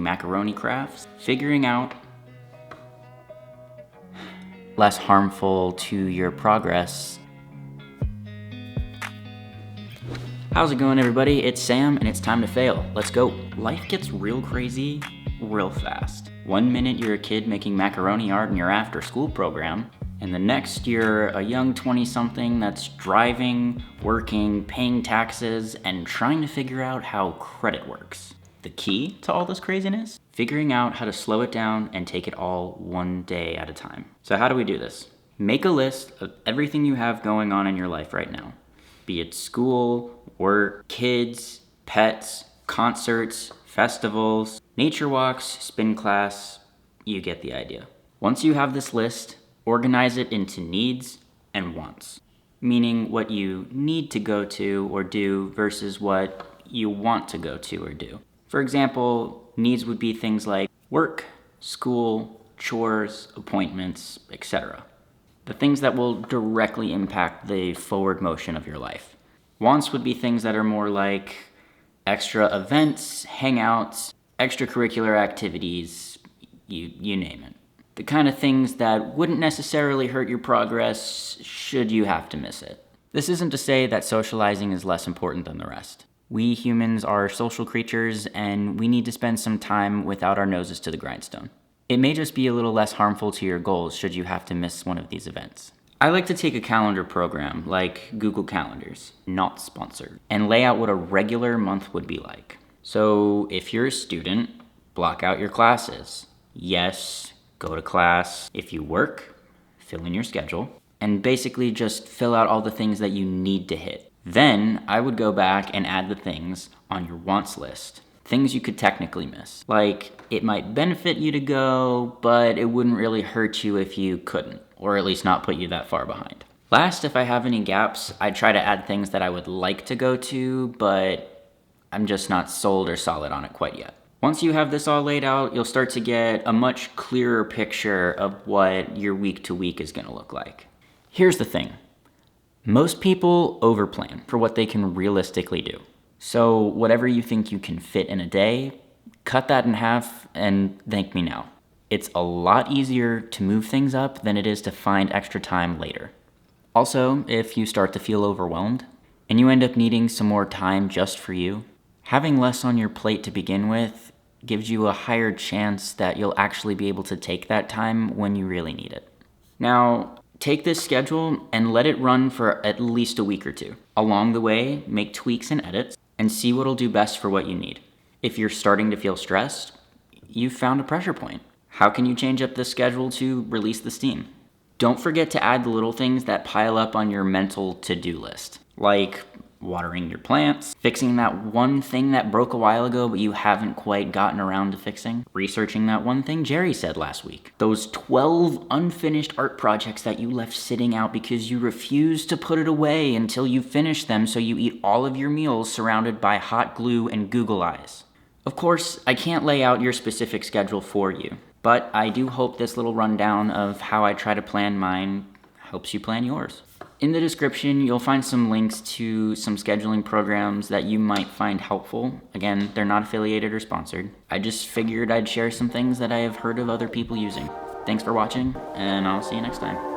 macaroni crafts, figuring out less harmful to your progress. How's it going, everybody? It's Sam, and it's time to fail. Let's go. Life gets real crazy real fast. 1 minute you're a kid making macaroni art in your after-school program, and the next you're a young 20-something that's driving, working, paying taxes, and trying to figure out how credit works. The key to all this craziness? Figuring out how to slow it down and take it all one day at a time. So how do we do this? Make a list of everything you have going on in your life right now. Be it school, work, kids, pets, concerts, festivals, nature walks, spin class, you get the idea. Once you have this list, organize it into needs and wants, meaning what you need to go to or do versus what you want to go to or do. For example, needs would be things like work, school, chores, appointments, etc. The things that will directly impact the forward motion of your life. Wants would be things that are more like extra events, hangouts, extracurricular activities, you name it. The kind of things that wouldn't necessarily hurt your progress should you have to miss it. This isn't to say that socializing is less important than the rest. We humans are social creatures, and we need to spend some time without our noses to the grindstone. It may just be a little less harmful to your goals should you have to miss one of these events. I like to take a calendar program like Google Calendars, not sponsored, and lay out what a regular month would be like. So if you're a student, block out your classes. Yes, go to class. If you work, fill in your schedule, and basically just fill out all the things that you need to hit. Then I would go back and add the things on your wants list. Things you could technically miss. Like, it might benefit you to go, but it wouldn't really hurt you if you couldn't, or at least not put you that far behind. Last, if I have any gaps, I'd try to add things that I would like to go to, but I'm just not sold or solid on it quite yet. Once you have this all laid out, you'll start to get a much clearer picture of what your week to week is gonna look like. Here's the thing. Most people overplan for what they can realistically do. So whatever you think you can fit in a day, cut that in half and thank me now. It's a lot easier to move things up than it is to find extra time later. Also, if you start to feel overwhelmed and you end up needing some more time just for you, having less on your plate to begin with gives you a higher chance that you'll actually be able to take that time when you really need it. Now, take this schedule and let it run for at least a week or two. Along the way, make tweaks and edits and see what'll do best for what you need. If you're starting to feel stressed, you've found a pressure point. How can you change up the schedule to release the steam? Don't forget to add the little things that pile up on your mental to-do list, like watering your plants, fixing that one thing that broke a while ago but you haven't quite gotten around to fixing, researching that one thing Jerry said last week, those 12 unfinished art projects that you left sitting out because you refused to put it away until you finish them so you eat all of your meals surrounded by hot glue and Google eyes. Of course, I can't lay out your specific schedule for you, but I do hope this little rundown of how I try to plan mine helps you plan yours. In the description, you'll find some links to some scheduling programs that you might find helpful. Again, they're not affiliated or sponsored. I just figured I'd share some things that I have heard of other people using. Thanks for watching, and I'll see you next time.